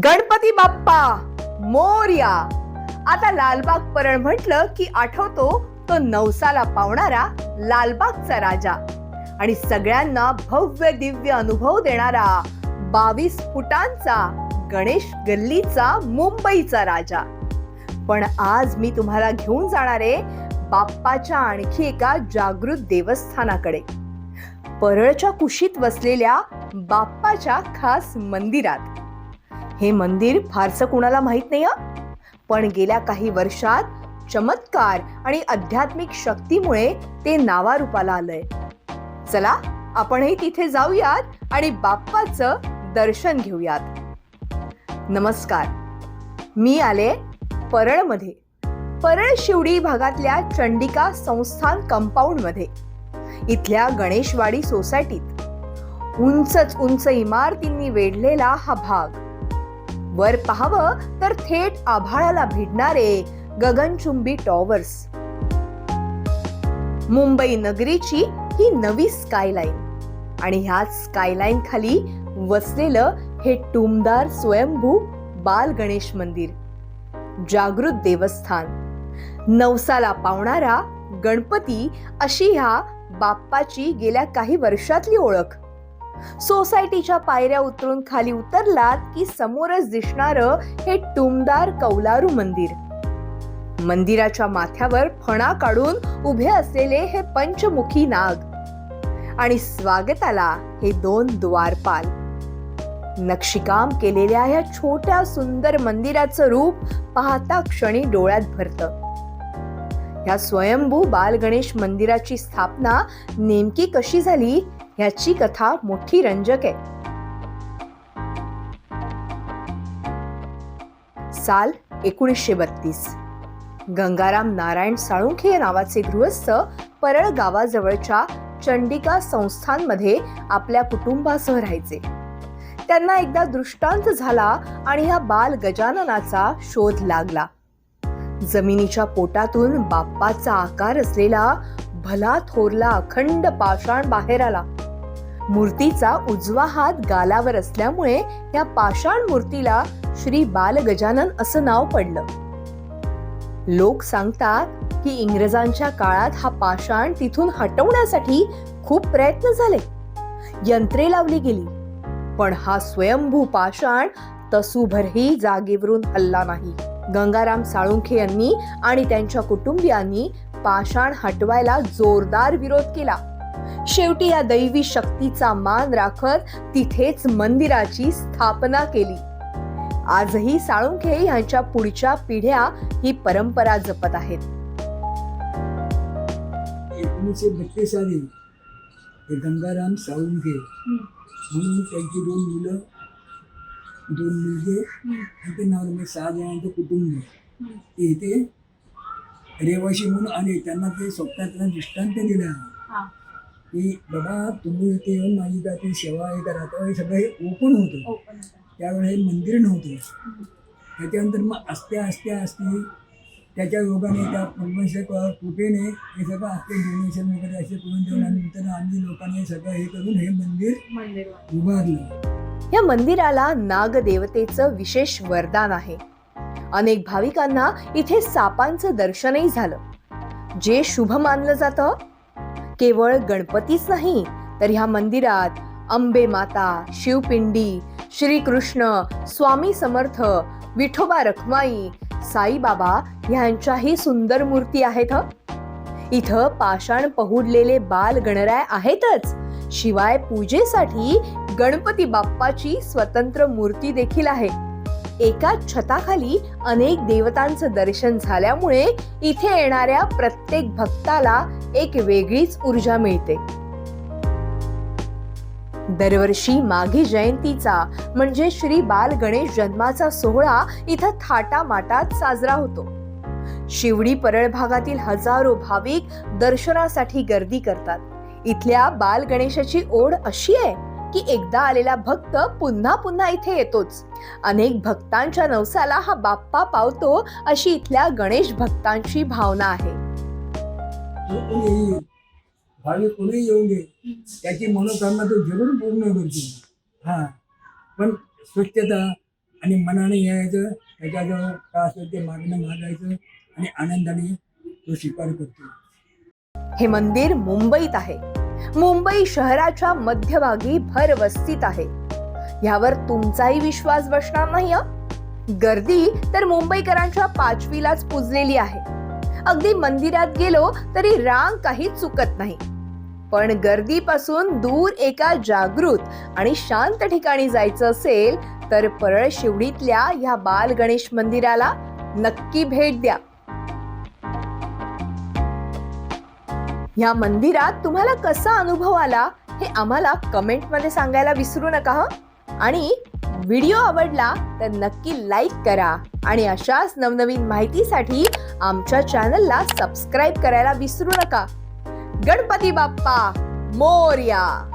गणपती बाप्पा मोरया. आता लालबाग परळ म्हटलं की आठवतो तो नवसाला पावणारा लालबागचा राजा आणि सगळ्यांना भव्य दिव्य अनुभव देणारा 22 फुटांचा गणेश गल्लीचा मुंबईचा राजा. पण आज मी तुम्हाला घेऊन जाणार आहे बाप्पाच्या आणखी एका जागृत देवस्थानाकडे, परळच्या कुशीत वसलेल्या बाप्पाच्या खास मंदिरात. हे मंदिर फारसं कुणाला माहित नाही, पण गेल्या काही वर्षात चमत्कार आणि आध्यात्मिक शक्तीमुळे ते नावारूपाला आलंय. चला आपणही तिथे जाऊयात आणि बाप्पाचं दर्शन घेऊयात. नमस्कार, मी आले परळमध्ये, परळ शिवडी भागातल्या चंडिका संस्थान कंपाऊंड मध्ये. इथल्या गणेशवाडी सोसायटीत उंचच उंच इमारतींनी वेढलेला हा भाग. वर पाहावं तर थेट आभाळाला भिडणारे गगनचुंबी टॉवर्स. मुंबई नगरीची ही नवी स्कायलाईन आणि ह्याच स्कायलाईन खाली वसलेलं हे टुमदार स्वयंभू बाल गणेश मंदिर, जागृत देवस्थान, नवसाला पावणारा गणपती, अशी ह्या बाप्पाची गेल्या काही वर्षातली ओळख. सोसायटीच्या पायऱ्या उतरून खाली उतरलात की समोरच दिसणारं हे टुमदार कौलारू मंदिर. मंदिराच्या माथ्यावर फणा काढून उभे असलेले हे पंचमुखी नाग आणि स्वागताला हे 2 द्वारपाल. नक्षीकाम केलेल्या या छोट्या सुंदर मंदिराचं रूप पाहता क्षणी डोळ्यात भरतं. या स्वयंभू बाल गणेश मंदिराची स्थापना नेमकी कशी झाली ह्याची कथा मोठी रंजक आहे. साल 1932. गंगाराम नारायण साळुंखे नावाचे गृहस्थ परळ गावाजवळच्या चंडिका संस्थानमध्ये आपल्या कुटुंबासह राहायचे. त्यांना एकदा दृष्टांत झाला आणि ह्या बाल गजाननाचा शोध लागला. जमिनीच्या पोटातून बाप्पाचा आकार असलेला भला थोरला अखंड पाषाण बाहेर आला. मूर्तीचा उजवा हात गालावर असल्यामुळे या पाषाण मूर्तीला श्री बाल गजानन असं नाव पडलं. लोक सांगतात की इंग्रजांच्या काळात हा पाषाण तिथून हटवण्यासाठी खूप प्रयत्न झाले, यंत्रे लावली गेली, पण हा स्वयंभू पाषाण तसूभरही जागेवरून हलला नाही. गंगाराम साळुंखे यांनी आणि त्यांच्या कुटुंबियांनी पाषाण हटवायला जोरदार विरोध केला. शेवटी या दैवी शक्तीचा मान राखत तिथेच मंदिराची स्थापना केली. आजही साळुंखे यांच्या पुढच्या पिढ्या ही परंपरा जपत आहेत. 1932 साली गंगाराम साळुंखे म्हणून त्यांची 2 मुलं, 2 मुलगे आणि ते नाव 6 जणांचं कुटुंब ते इथे रेवाशी म्हणून आले. त्यांना ते स्वप्नात दृष्टांत दिला की बाबा तुम्ही इथे येऊन माझी का ती सेवा हे करा. तेव्हा हे सगळं हे ओपन होतं, त्यावेळेस हे मंदिर नव्हतं. त्याच्यानंतर मग असते त्याच्या योगाने त्या परमेश्वर कृपेने हे सगळं असते डोनेशन वगैरे असे करून देऊन आणि नंतर आम्ही लोकांनी सगळं हे करून हे मंदिर उभारलं. या मंदिराला नागदेवतेचं विशेष वरदान आहे. अनेक भाविकांना इथे सापांचं दर्शनही झालं, जे शुभ मानलं जातं. केवळ गणपतीच नाही तर ह्या मंदिरात अंबे माता, शिवपिंडी, श्रीकृष्ण, स्वामी समर्थ, विठोबा रखमाई, साईबाबा ह्यांच्याही सुंदर मूर्ती आहेत. इथं पाषाण पहुडलेले बाल गणराय आहेतच, शिवाय पूजेसाठी गणपती बाप्पाची स्वतंत्र मूर्ती देखील आहे. एकाच छताखाली अनेक देवतांचं दर्शन झाल्यामुळे इथे येणाऱ्या प्रत्येक भक्ताला एक वेगळीच ऊर्जा मिळते. दरवर्षी माघी जयंतीचा म्हणजे श्री बाल गणेश जन्माचा सोहळा इथं थाटामाटात साजरा होतो. शिवडी परळ भागातील हजारो भाविक दर्शनासाठी गर्दी करतात. इथल्या बाल गणेशाची ओढ अशी आहे की एकदा आलेला भक्त पुन्हा पुन्हा इथे येतोच. अनेक भक्तांच्या नवसाला हा बाप्पा पावतो, अशी इथल्या गणेश भक्तांची भावना आहे. भाविक कोणी येऊन दे, त्याची मनोकामना तो जरूर पूर्ण करतो. पण स्वच्छता आणि मनाने यायचं, त्याच्याजवळ काय असेल ते मागणं मागायचं आणि आनंदाने तो स्वीकार करतो. हे मंदिर मुंबईत आहे. मुंबई शहराच्या मध्यभागी भर वस्तीत आहे. ह्यावर तुमचाही विश्वास बसणार नाही हं? गर्दी तर मुंबईकरांच्या पाचवीलाच पुजलेली आहे. अगदी मंदिरात गेलो तरी रांग काही चुकत नाही. पण गर्दीपासून दूर एका जागृत आणि शांत ठिकाणी जायचं असेल तर परळ शिवडीतल्या ह्या बाल गणेश मंदिराला नक्की भेट द्या. ह्या मंदिरात तुम्हाला कसा अनुभव आला हे आम्हाला कमेंटमध्ये सांगायला विसरू नका हं. आणि व्हिडिओ आवडला तर नक्की लाईक करा आणि अशाच नवनवीन माहितीसाठी आमच्या चॅनलला सबस्क्राईब करायला विसरू नका. गणपती बाप्पा मोरया.